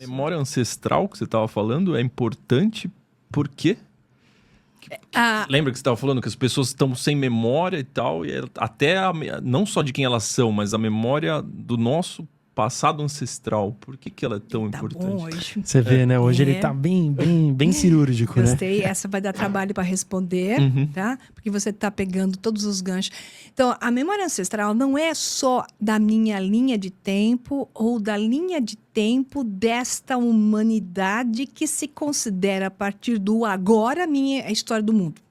Memória ancestral que você estava falando é importante por quê? Lembra que você estava falando que as pessoas estão sem memória e tal, e até não só de quem elas são, mas a memória do nosso passado ancestral. Por que ela é tão importante? Bom hoje. Você vê, né? Hoje ele tá bem cirúrgico, né? Gostei. Essa vai dar trabalho para responder, tá? Porque você tá pegando todos os ganchos. Então, a memória ancestral não é só da minha linha de tempo ou da linha de tempo desta humanidade que se considera a partir do agora a história do mundo.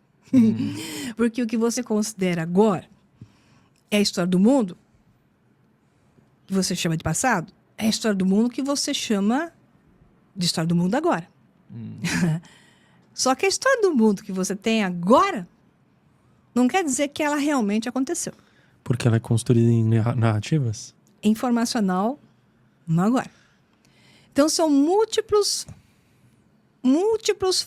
Porque o que você considera agora é a história do mundo que você chama de passado, é a história do mundo que você chama de história do mundo agora. Só que a história do mundo que você tem agora não quer dizer que ela realmente aconteceu. Porque ela é construída em narrativas? Informacional, não agora. Então, são múltiplos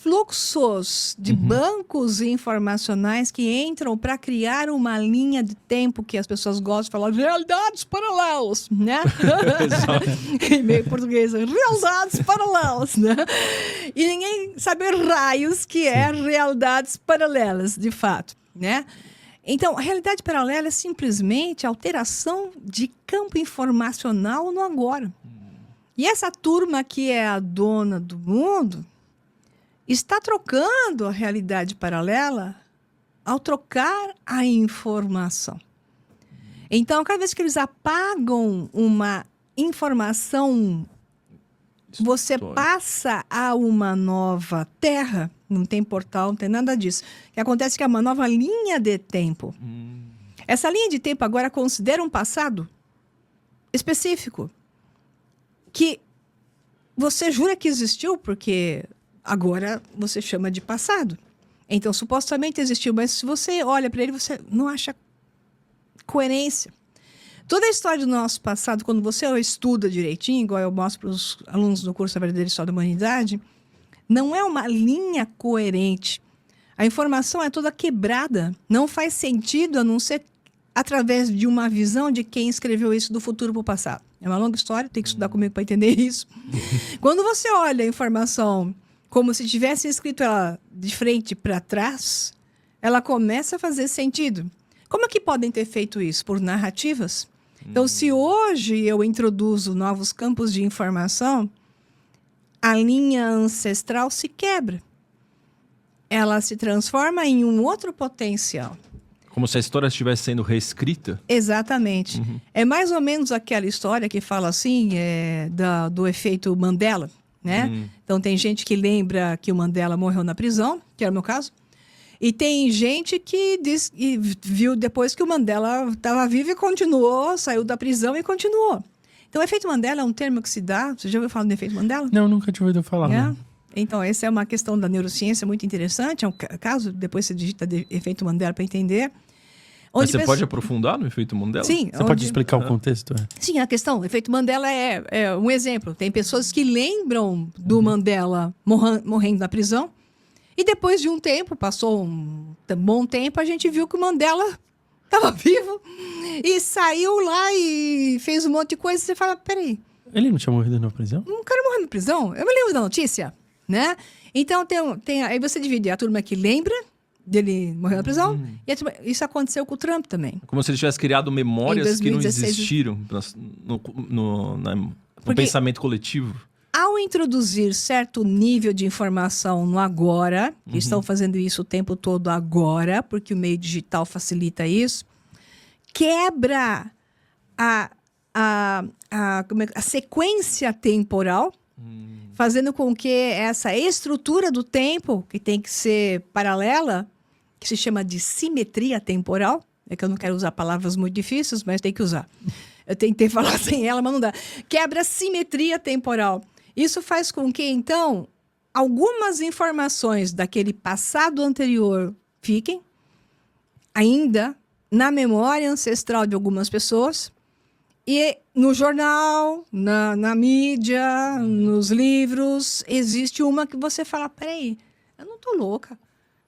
fluxos de bancos informacionais que entram para criar uma linha de tempo que as pessoas gostam de falar realidades paralelas, né? Em meio português, realidades paralelas, né? E ninguém sabe raios que é realidades paralelas, de fato, né? Então, a realidade paralela é simplesmente a alteração de campo informacional no agora. E essa turma que é a dona do mundo está trocando a realidade paralela ao trocar a informação. Então, cada vez que eles apagam uma informação, você passa a uma nova terra. Não tem portal, não tem nada disso. O que acontece é que é uma nova linha de tempo. Essa linha de tempo agora considera um passado específico que você jura que existiu porque agora você chama de passado. Então, supostamente existiu, mas se você olha para ele, você não acha coerência. Toda a história do nosso passado, quando você estuda direitinho, igual eu mostro para os alunos do curso da Verdadeira História da Humanidade, não é uma linha coerente. A informação é toda quebrada. Não faz sentido a não ser através de uma visão de quem escreveu isso do futuro para o passado. É uma longa história, tem que estudar comigo para entender isso. Quando você olha a informação como se tivesse escrito ela de frente para trás, ela começa a fazer sentido. Como é que podem ter feito isso? Por narrativas? Então, se hoje eu introduzo novos campos de informação, a linha ancestral se quebra. Ela se transforma em um outro potencial. Como se a história estivesse sendo reescrita? Exatamente. É mais ou menos aquela história que fala assim, do efeito Mandela, né? Então, tem gente que lembra que o Mandela morreu na prisão, que era o meu caso. E tem gente que viu depois que o Mandela estava vivo e continuou, saiu da prisão e continuou. Então, o efeito Mandela é um termo que se dá... Você já ouviu falar do efeito Mandela? Não, nunca tinha ouvido falar. Não. Então, essa é uma questão da neurociência muito interessante. É um caso, depois você digita efeito Mandela para entender. Mas você pode aprofundar no efeito Mandela? Sim. Você pode explicar o contexto? Sim, a questão, o efeito Mandela é um exemplo. Tem pessoas que lembram do Mandela morrendo na prisão. E depois de um tempo, passou um bom tempo, a gente viu que o Mandela estava vivo e saiu lá e fez um monte de coisa. E você fala, peraí. Ele não tinha morrido na prisão? Um cara morreu na prisão? Eu me lembro da notícia, né? Então, aí você divide a turma que lembra dele morrer na prisão. E isso aconteceu com o Trump também. Como se ele tivesse criado memórias que não existiram no pensamento coletivo. Ao introduzir certo nível de informação no agora, que estão fazendo isso o tempo todo agora, porque o meio digital facilita isso, quebra a sequência temporal, fazendo com que essa estrutura do tempo, que tem que ser paralela, que se chama de simetria temporal, é que eu não quero usar palavras muito difíceis, mas tem que usar. Eu tentei falar sem ela, mas não dá. Quebra a simetria temporal. Isso faz com que, então, algumas informações daquele passado anterior fiquem ainda na memória ancestral de algumas pessoas e no jornal, na mídia, nos livros, existe uma que você fala, peraí, eu não tô louca.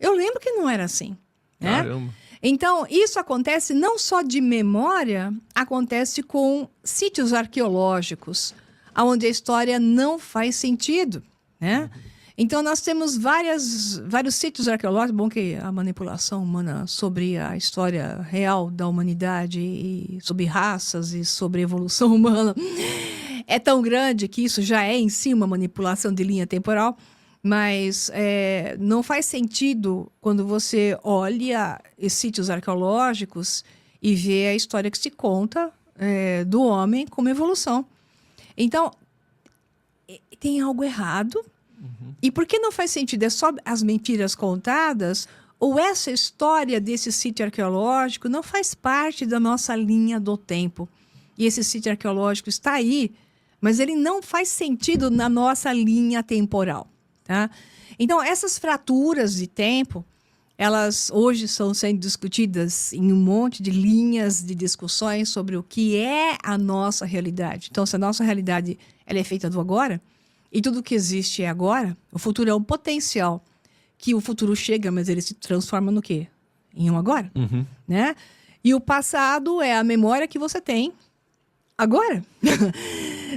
Eu lembro que não era assim. Né? Caramba. Então, isso acontece não só de memória, acontece com sítios arqueológicos, onde a história não faz sentido, né? Então, nós temos vários sítios arqueológicos. Bom que a manipulação humana sobre a história real da humanidade e sobre raças e sobre evolução humana é tão grande que isso já é em si uma manipulação de linha temporal. Mas não faz sentido quando você olha esses sítios arqueológicos e vê a história que se conta do homem como evolução. Então, tem algo errado. E por que não faz sentido? É só as mentiras contadas? Ou essa história desse sítio arqueológico não faz parte da nossa linha do tempo? E esse sítio arqueológico está aí, mas ele não faz sentido na nossa linha temporal, tá? Então, essas fraturas de tempo, elas hoje estão sendo discutidas em um monte de linhas de discussões sobre o que é a nossa realidade. Então, se a nossa realidade ela é feita do agora, e tudo que existe é agora, o futuro é um potencial que o futuro chega, mas ele se transforma no quê? Em um agora, né? E o passado é a memória que você tem agora.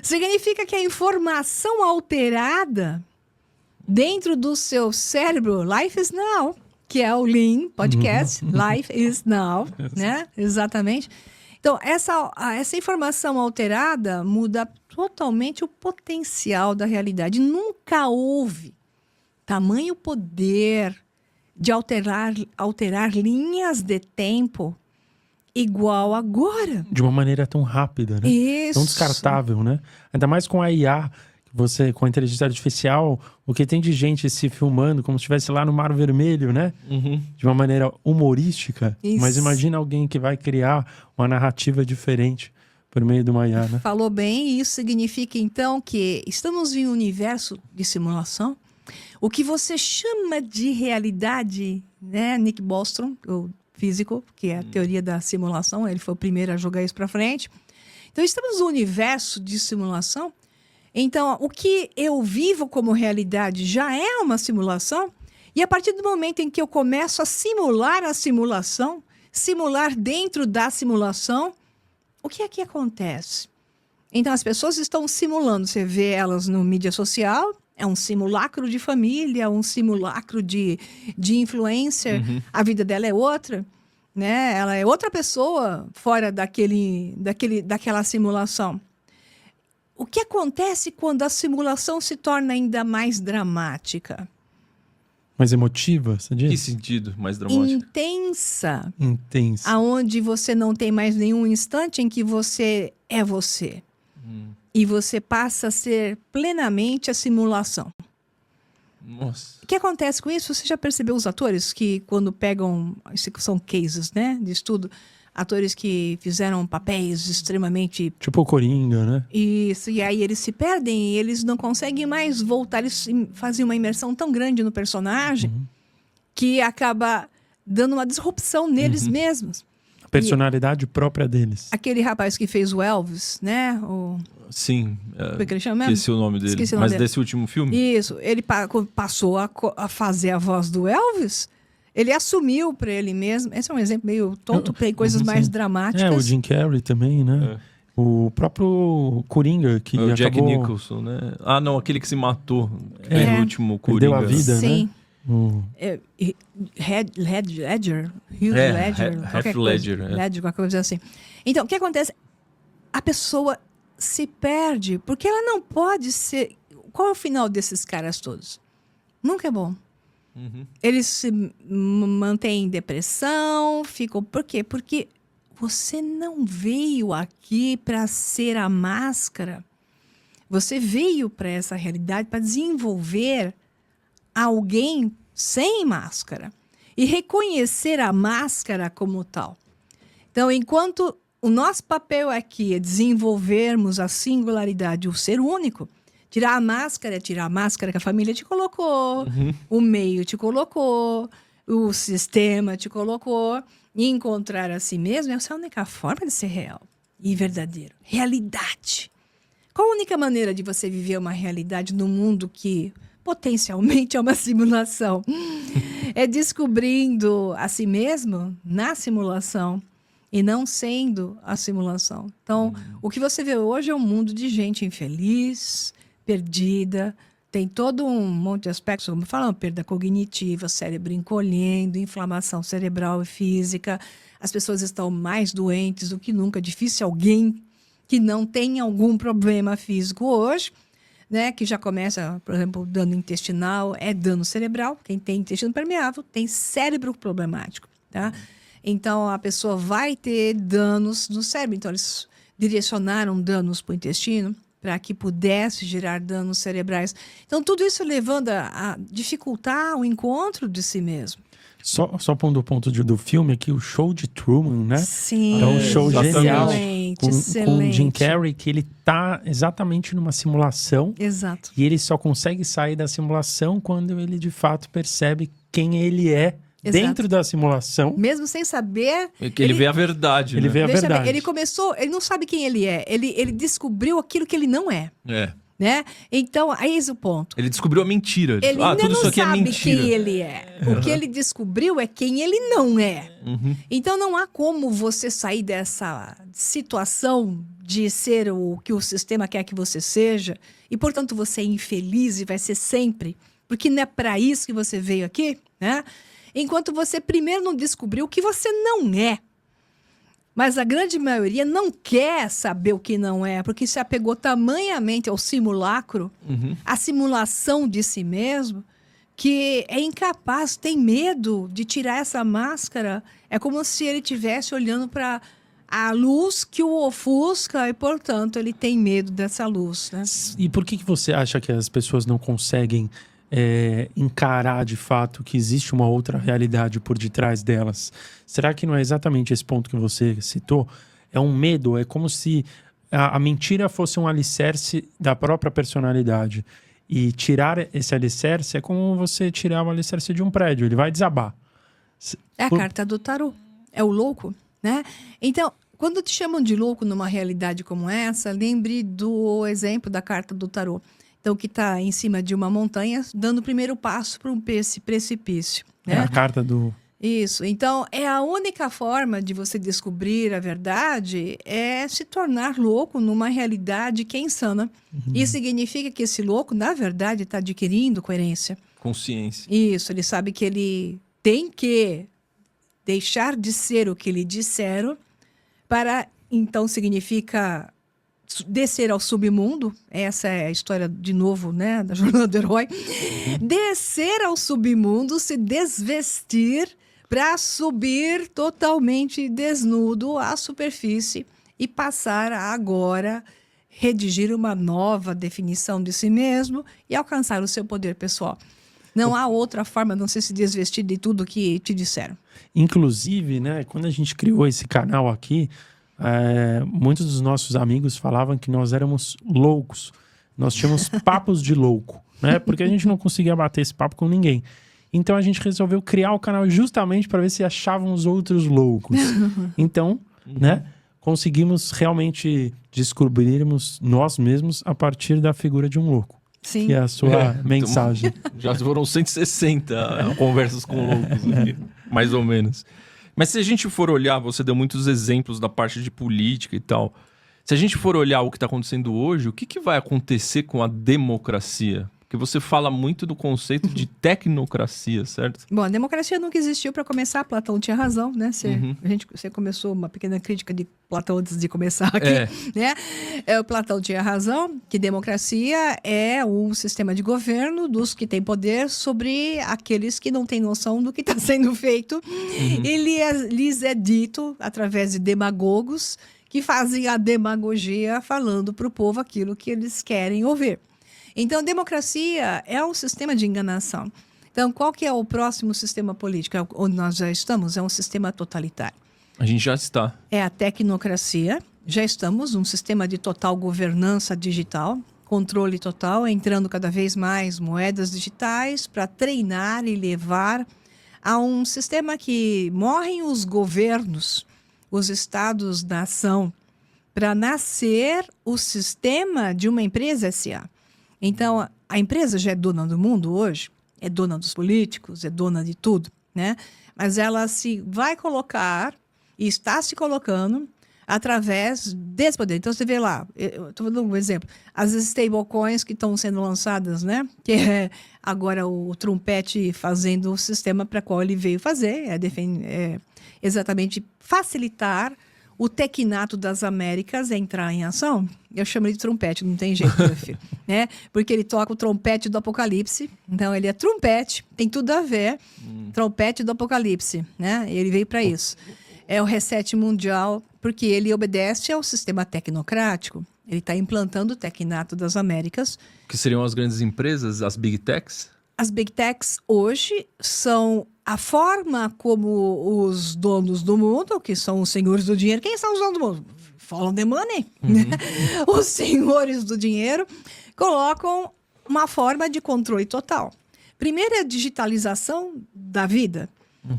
Significa que a informação alterada dentro do seu cérebro, Life is Now, que é o Lean Podcast, Life is Now, né? Exatamente. Então, essa informação alterada muda totalmente o potencial da realidade. Nunca houve tamanho poder de alterar linhas de tempo igual agora. De uma maneira tão rápida, né? Isso. Tão descartável, né? Ainda mais com a IA, com a inteligência artificial, o que tem de gente se filmando como se estivesse lá no Mar Vermelho, né? De uma maneira humorística. Isso. Mas imagina alguém que vai criar uma narrativa diferente por meio do IA, né? Falou bem, e isso significa então que estamos em um universo de simulação. O que você chama de realidade, né? Nick Bostrom, o físico, que é a teoria da simulação, ele foi o primeiro a jogar isso para frente. Então, estamos num universo de simulação. Então, o que eu vivo como realidade já é uma simulação. E a partir do momento em que eu começo a simular a simulação, simular dentro da simulação, o que é que acontece? Então, as pessoas estão simulando. Você vê elas no mídia social, é um simulacro de família, um simulacro de influencer. A vida dela é outra, né? Ela é outra pessoa fora daquela simulação. O que acontece quando a simulação se torna ainda mais dramática? Mais emotiva, você diz? Que sentido mais dramático? Intensa. Intensa. Aonde você não tem mais nenhum instante em que você é você. E você passa a ser plenamente a simulação. Nossa. O que acontece com isso? Você já percebeu os atores que quando pegam... São cases, né? De estudo. Atores que fizeram papéis extremamente... Tipo o Coringa, né? Isso, e aí eles se perdem e eles não conseguem mais voltar. Eles fazem uma imersão tão grande no personagem que acaba dando uma disrupção neles mesmos. A personalidade própria deles. Aquele rapaz que fez o Elvis, né? Sim. Como é que ele chama mesmo? Esqueci o nome dele. Esqueci o nome Mas dele. desse último filme? Isso, ele passou a fazer a voz do Elvis. Ele assumiu para ele mesmo. Esse é um exemplo meio tonto, tem coisas mais dramáticas. O Jim Carrey também, né? O próprio Coringa, que o Jack acabou... Nicholson, né? Ah, não, aquele que se matou no último Coringa. Perdeu a vida, Sim. né? Ledger, Hugh Ledger. Ledger, qualquer coisa assim. Então, o que acontece? A pessoa se perde, porque ela não pode ser... Qual é o final desses caras todos? Nunca é bom. Eles se mantêm em depressão, ficam... Por quê? Porque você não veio aqui para ser a máscara. Você veio para essa realidade para desenvolver alguém sem máscara e reconhecer a máscara como tal. Então, enquanto o nosso papel aqui é desenvolvermos a singularidade, o ser único, tirar a máscara que a família te colocou, o meio te colocou, o sistema te colocou, e encontrar a si mesmo essa é a única forma de ser real e verdadeiro. Realidade. Qual a única maneira de você viver uma realidade no mundo que potencialmente é uma simulação? É descobrindo a si mesmo na simulação. e não sendo a simulação. Então, o que você vê hoje é um mundo de gente infeliz, perdida, tem todo um monte de aspectos, como falam, perda cognitiva, cérebro encolhendo, inflamação cerebral e física. As pessoas estão mais doentes do que nunca. Difícil alguém que não tem algum problema físico hoje, né? Que já começa, por exemplo, dano intestinal, é dano cerebral. Quem tem intestino permeável tem cérebro problemático, tá? Então, a pessoa vai ter danos no cérebro. Então, eles direcionaram danos para o intestino para que pudesse gerar danos cerebrais. Então, tudo isso levando a dificultar o encontro de si mesmo. Só pondo o ponto do filme aqui, o Show de Truman, né? Sim. É um show genial com excelente. o Jim Carrey, que ele tá exatamente numa simulação. Exato. E ele só consegue sair da simulação quando ele, de fato, percebe quem ele é. Exato. Dentro da simulação. Mesmo sem saber... É que ele vê a verdade, Ele né? vê a Veja bem, verdade. ele não sabe quem ele é. Ele descobriu aquilo que ele não é, É. né? Então, eis o ponto. Ele descobriu a mentira. Ele ainda Tudo não isso aqui é sabe mentira. quem ele é. O que ele descobriu é quem ele não é. Então, não há como você sair dessa situação de ser o que o sistema quer que você seja e, portanto, você é infeliz e vai ser sempre, porque não é para isso que você veio aqui, né? Enquanto você primeiro não descobriu o que você não é. Mas a grande maioria não quer saber o que não é, porque se apegou tamanhamente ao simulacro, à simulação de si mesmo, que é incapaz, tem medo de tirar essa máscara. É como se ele estivesse olhando para a luz que o ofusca e, portanto, ele tem medo dessa luz, né? E por que você acha que as pessoas não conseguem encarar de fato que existe uma outra realidade por detrás delas? Será que não é exatamente esse ponto que você citou? É um medo, é como se a mentira fosse um alicerce da própria personalidade. E tirar esse alicerce é como você tirar o alicerce de um prédio, ele vai desabar. É a carta do tarô, é o louco, né? Então, quando te chamam de louco numa realidade como essa, lembre do exemplo da carta do tarô. Então, que está em cima de uma montanha, dando o primeiro passo para esse precipício. Né? É a carta do... Isso. Então, é a única forma de você descobrir a verdade é se tornar louco numa realidade que é insana. Isso significa que esse louco, na verdade, está adquirindo coerência. Consciência. Isso. Ele sabe que ele tem que deixar de ser o que lhe disseram para, então, significa... descer ao submundo, essa é a história, de novo, né, da jornada do herói. Descer ao submundo, se desvestir para subir totalmente desnudo à superfície e passar a agora redigir uma nova definição de si mesmo e alcançar o seu poder pessoal. Não há outra forma de não se desvestir de tudo que te disseram. Inclusive, né, quando a gente criou esse canal aqui, muitos dos nossos amigos falavam que nós éramos loucos. Nós tínhamos papos de louco, né? Porque a gente não conseguia bater esse papo com ninguém. Então a gente resolveu criar o canal justamente para ver se achávamos outros loucos. Então, né, conseguimos realmente descobrirmos nós mesmos a partir da figura de um louco. Sim. Que é a sua mensagem. Já foram 160 conversas com loucos aqui, mais ou menos. Mas se a gente for olhar, você deu muitos exemplos da parte de política e tal. Se a gente for olhar o que está acontecendo hoje, o que vai acontecer com a democracia? Porque você fala muito do conceito de tecnocracia, certo? Bom, a democracia nunca existiu para começar. Platão tinha razão, né? Você começou uma pequena crítica de Platão antes de começar aqui, né? O Platão tinha razão que democracia é um sistema de governo dos que têm poder sobre aqueles que não têm noção do que está sendo feito. E lhes é dito, através de demagogos, que fazem a demagogia falando para o povo aquilo que eles querem ouvir. Então, democracia é um sistema de enganação. Então, qual que é o próximo sistema político? Onde nós já estamos? É um sistema totalitário. A gente já está. É a tecnocracia. Já estamos num sistema de total governança digital, controle total, entrando cada vez mais moedas digitais para treinar e levar a um sistema que morrem os governos, os estados-nação, para nascer o sistema de uma empresa SA. Então, a empresa já é dona do mundo hoje, é dona dos políticos, é dona de tudo, né? Mas ela se vai colocar e está se colocando através desse poder. Então, você vê lá, eu estou dando um exemplo, as stablecoins que estão sendo lançadas, né? Que é agora o Trumpete fazendo o sistema para qual ele veio fazer, é exatamente facilitar o Tecnato das Américas entrar em ação. Eu chamo ele de Trumpete, não tem jeito, meu filho. Né? Porque ele toca o trompete do Apocalipse. Então, ele é Trumpete, tem tudo a ver. Trompete do Apocalipse, né? Ele veio para isso. É o reset mundial, porque ele obedece ao sistema tecnocrático. Ele está implantando o Tecnato das Américas. Que seriam as grandes empresas, as Big Techs? As Big Techs hoje são a forma como os donos do mundo, que são os senhores do dinheiro. Quem são os donos do mundo? Follow the money. Os senhores do dinheiro colocam uma forma de controle total. Primeiro é a digitalização da vida,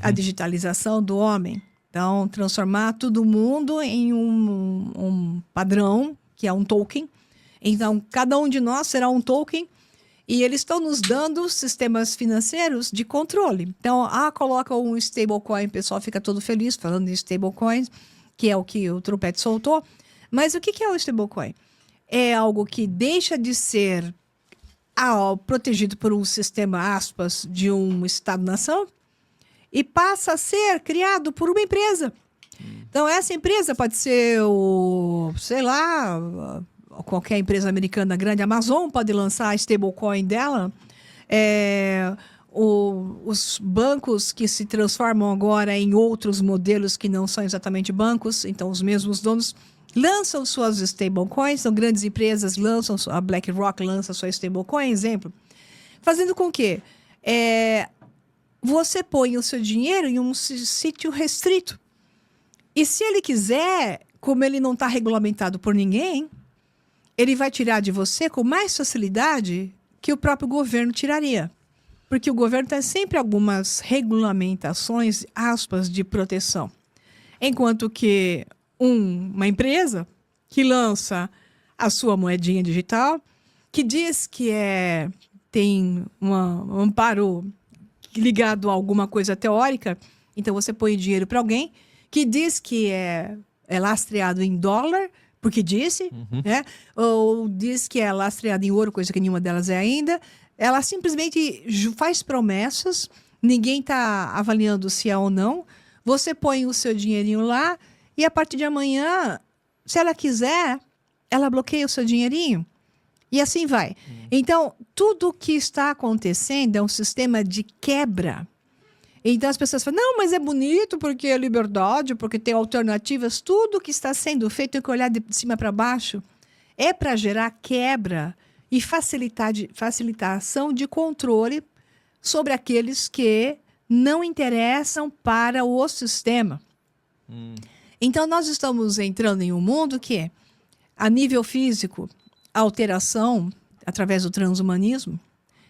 a digitalização do homem. Então, transformar todo mundo em um padrão, que é um token. Então, cada um de nós será um token. E eles estão nos dando sistemas financeiros de controle. Então, coloca um stablecoin, o pessoal fica todo feliz falando de stablecoins, que é o que o Trumpete soltou. Mas o que é o stablecoin? É algo que deixa de ser protegido por um sistema, aspas, de um Estado-nação e passa a ser criado por uma empresa. Então, essa empresa pode ser qualquer empresa americana grande, a Amazon pode lançar a stablecoin dela. Os bancos que se transformam agora em outros modelos que não são exatamente bancos, então os mesmos donos lançam suas stablecoins, são grandes empresas, a BlackRock lança sua stablecoin, exemplo, fazendo com que você põe o seu dinheiro em um sítio restrito. E se ele quiser, como ele não está regulamentado por ninguém, ele vai tirar de você com mais facilidade que o próprio governo tiraria. Porque o governo tem sempre algumas regulamentações, aspas, de proteção. Enquanto que uma empresa que lança a sua moedinha digital, que diz que tem um amparo ligado a alguma coisa teórica, então você põe dinheiro para alguém que diz que é lastreado em dólar, porque disse, né? Ou diz que é lastreado em ouro, coisa que nenhuma delas é ainda. Ela simplesmente faz promessas, ninguém está avaliando se é ou não. Você põe o seu dinheirinho lá e a partir de amanhã, se ela quiser, ela bloqueia o seu dinheirinho. E assim vai. Então, tudo o que está acontecendo é um sistema de quebra. Então, as pessoas falam, não, mas é bonito porque é liberdade, porque tem alternativas. Tudo que está sendo feito, tem que olhar de cima para baixo, é para gerar quebra e facilitação de controle sobre aqueles que não interessam para o sistema. Então, nós estamos entrando em um mundo que, a nível físico, a alteração através do transhumanismo.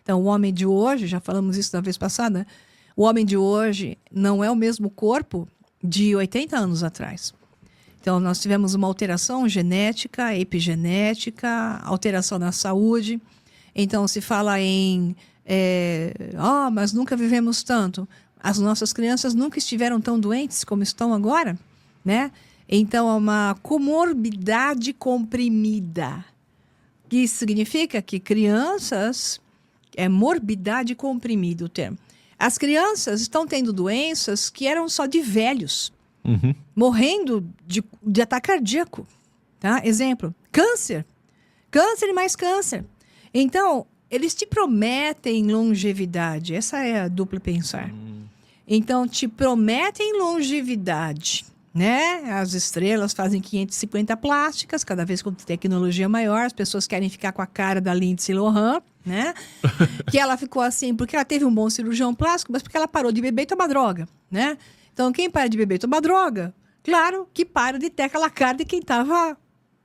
Então, o homem de hoje, já falamos isso da vez passada, o homem de hoje não é o mesmo corpo de 80 anos atrás. Então, nós tivemos uma alteração genética, epigenética, alteração na saúde. Então, se fala em... mas nunca vivemos tanto. As nossas crianças nunca estiveram tão doentes como estão agora, né? Então, é uma comorbidade comprimida. Isso significa que crianças... É morbidade comprimida o termo. As crianças estão tendo doenças que eram só de velhos. Morrendo de ataque cardíaco. Tá? Exemplo, câncer. Câncer e mais câncer. Então, eles te prometem longevidade. Essa é a dupla pensar. Então, te prometem longevidade. Né? As estrelas fazem 550 plásticas, cada vez com tecnologia maior. As pessoas querem ficar com a cara da Lindsay Lohan, né? Que ela ficou assim porque ela teve um bom cirurgião plástico, mas porque ela parou de beber e tomar droga, né? Então, quem para de beber e tomar droga, claro que para de ter aquela cara de quem estava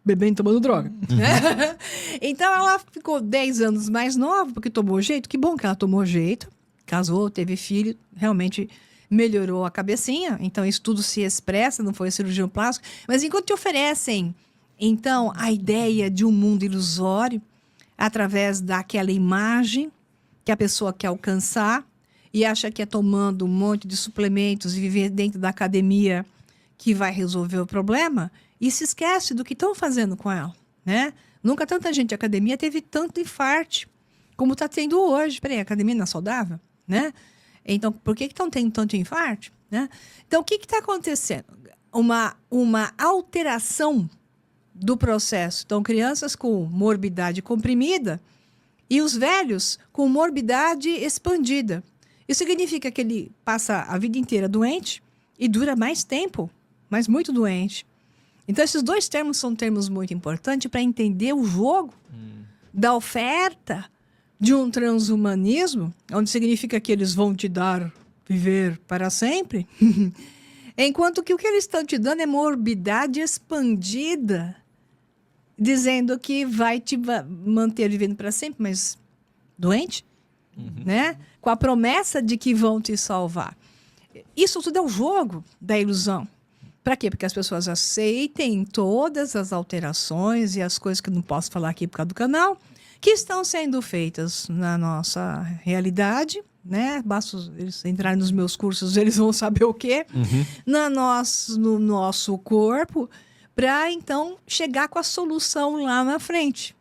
bebendo e tomando droga. Né? Então, ela ficou 10 anos mais nova porque tomou jeito. Que bom que ela tomou jeito, casou, teve filho, realmente... melhorou a cabecinha, então isso tudo se expressa, não foi cirurgião plástico. Mas enquanto te oferecem, então, a ideia de um mundo ilusório, através daquela imagem que a pessoa quer alcançar, e acha que é tomando um monte de suplementos e viver dentro da academia que vai resolver o problema e se esquece do que estão fazendo com ela, né? Nunca tanta gente de academia teve tanto infarte como está tendo hoje. Peraí, a academia não é saudável, né? Então, por que estão tendo tanto infarte, né? Então, o que está acontecendo? Uma alteração do processo. Então, crianças com morbidade comprimida e os velhos com morbidade expandida. Isso significa que ele passa a vida inteira doente e dura mais tempo, mas muito doente. Então, esses dois termos são termos muito importantes para entender o jogo da oferta de um transhumanismo, onde significa que eles vão te dar viver para sempre, enquanto que o que eles estão te dando é morbidade expandida, dizendo que vai te manter vivendo para sempre, mas doente, né? Com a promessa de que vão te salvar. Isso tudo é o jogo da ilusão. Para quê? Porque as pessoas aceitem todas as alterações e as coisas que eu não posso falar aqui por causa do canal, que estão sendo feitas na nossa realidade, né? Basta eles entrarem nos meus cursos, eles vão saber o quê, no nosso corpo, para então chegar com a solução lá na frente.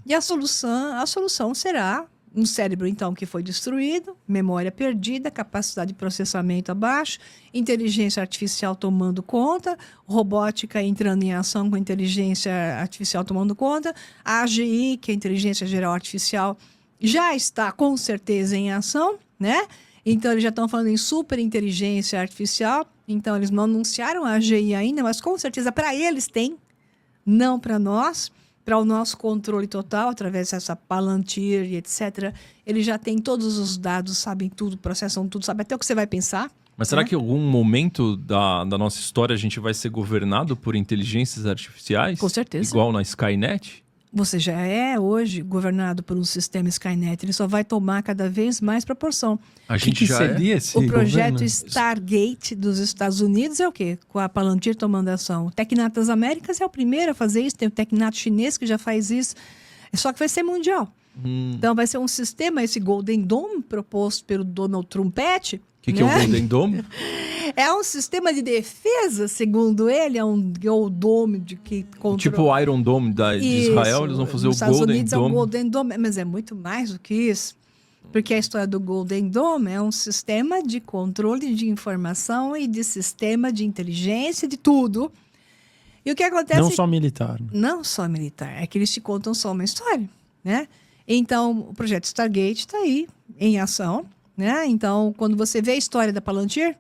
E a solução será um cérebro, então, que foi destruído, memória perdida, capacidade de processamento abaixo, inteligência artificial tomando conta, robótica entrando em ação com inteligência artificial tomando conta, a AGI, que é a inteligência geral artificial, já está com certeza em ação, né? Então, eles já estão falando em superinteligência artificial, então eles não anunciaram a AGI ainda, mas com certeza para eles tem, não para nós. Para o nosso controle total, através dessa Palantir e etc. Eles já têm todos os dados, sabem tudo, processam tudo, sabem até o que você vai pensar. Mas será que em algum momento da nossa história a gente vai ser governado por inteligências artificiais? Com certeza. Igual na Skynet? Você já é hoje governado por um sistema Skynet. Ele só vai tomar cada vez mais proporção. A gente já seria esse O projeto governo? Stargate dos Estados Unidos é o quê? Com a Palantir tomando ação. O Tecnato das Américas é o primeiro a fazer isso. Tem o Tecnato chinês que já faz isso. Só que vai ser mundial. Então vai ser um sistema, esse Golden Dome, proposto pelo Donald Trumpete. O que é o Golden Dome? É um sistema de defesa, segundo ele, é um Dome de que controla... Tipo o Iron Dome de Israel, eles vão fazer o Estados Golden Unidos Dome. É o Golden Dome, mas é muito mais do que isso. Porque a história do Golden Dome é um sistema de controle de informação e de sistema de inteligência, de tudo. E o que acontece... Não só militar. Não só militar, é que eles te contam só uma história, né? Então, o projeto Stargate está aí, em ação, né? Então, quando você vê a história da Palantir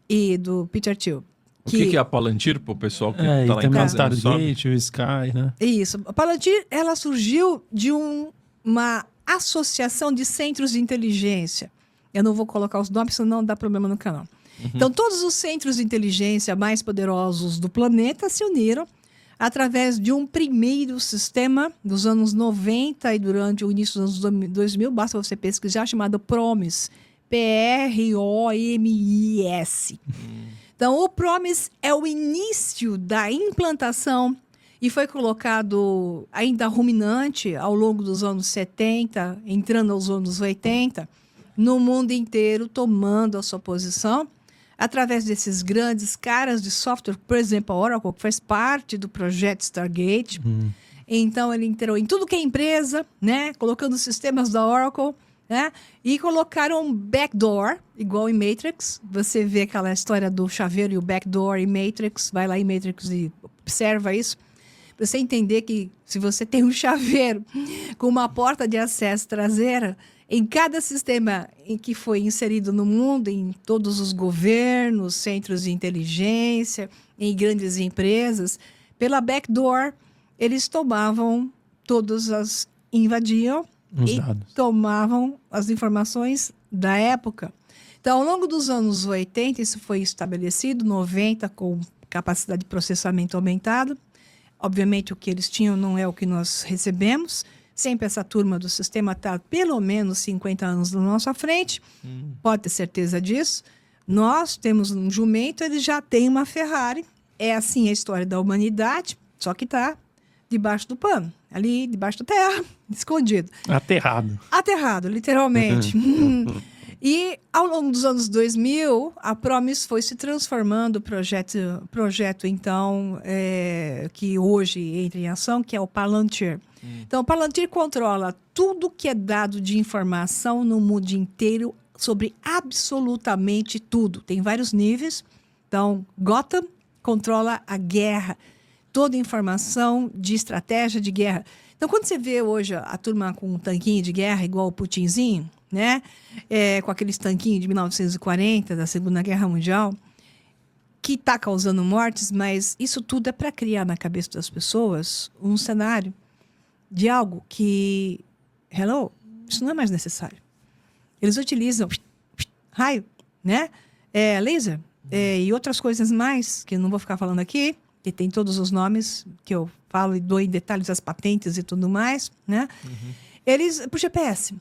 e do Peter Thiel... O que é a Palantir, pro pessoal que tá E lá em também casa? o não sabe? Stargate, o Sky, né? Isso. A Palantir, ela surgiu de uma associação de centros de inteligência. Eu não vou colocar os nomes, senão dá problema no canal. Então, todos os centros de inteligência mais poderosos do planeta se uniram através de um primeiro sistema dos anos 90 e durante o início dos anos 2000, basta você pesquisar, chamado PROMIS. PROMIS. Então, o PROMIS é o início da implantação e foi colocado ainda ruminante ao longo dos anos 70, entrando aos anos 80, no mundo inteiro, tomando a sua posição, através desses grandes caras de software, por exemplo, a Oracle, que faz parte do projeto Stargate. Então, ele entrou em tudo que é empresa, né? Colocando os sistemas da Oracle, né? E colocaram um backdoor, igual em Matrix. Você vê aquela história do chaveiro e o backdoor em Matrix. Vai lá em Matrix e observa isso. Pra você entender que se você tem um chaveiro com uma porta de acesso traseira, em cada sistema em que foi inserido no mundo, em todos os governos, centros de inteligência, em grandes empresas, pela backdoor, eles tomavam invadiam Os dados. tomavam as informações da época. Então, ao longo dos anos 80, isso foi estabelecido, 90 com capacidade de processamento aumentado. Obviamente, o que eles tinham não é o que nós recebemos. Sempre essa turma do sistema está pelo menos 50 anos na nossa frente. Pode ter certeza disso. Nós temos um jumento, eles já têm uma Ferrari. É assim a história da humanidade, só que está debaixo do pano, ali debaixo da terra, escondido. Aterrado. Aterrado, literalmente. E ao longo dos anos 2000, a Promise foi se transformando o projeto então, que hoje entra em ação, que é o Palantir. Então, o Palantir controla tudo que é dado de informação no mundo inteiro sobre absolutamente tudo. Tem vários níveis. Então, Gotham controla a guerra, toda informação de estratégia de guerra. Então, quando você vê hoje a turma com um tanquinho de guerra, igual o Putinzinho, né? Com aqueles tanquinhos de 1940, da Segunda Guerra Mundial, que está causando mortes, mas isso tudo é para criar na cabeça das pessoas um cenário de algo que, isso não é mais necessário. Eles utilizam raio, né? Laser, e outras coisas mais, que eu não vou ficar falando aqui, que tem todos os nomes que eu falo e dou em detalhes as patentes e tudo mais, né? Eles, por GPS.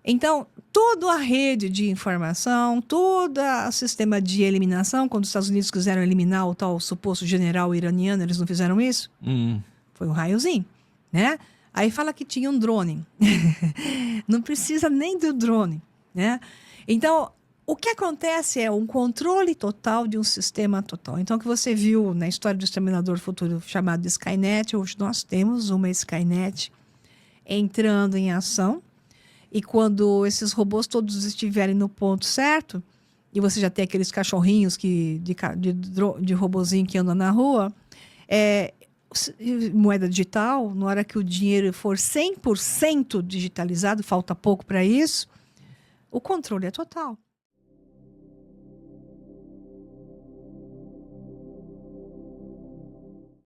Então, toda a rede de informação, todo o sistema de eliminação, quando os Estados Unidos quiseram eliminar o tal suposto general iraniano, eles não fizeram isso? Foi um raiozinho, né? Aí fala que tinha um drone. Não precisa nem do drone, né? Então, o que acontece é um controle total de um sistema total. Então, o que você viu na história do Exterminador Futuro chamado de Skynet, hoje nós temos uma Skynet entrando em ação. E quando esses robôs todos estiverem no ponto certo, e você já tem aqueles cachorrinhos de robozinho que andam na rua, moeda digital, na hora que o dinheiro for 100% digitalizado, falta pouco para isso, o controle é total.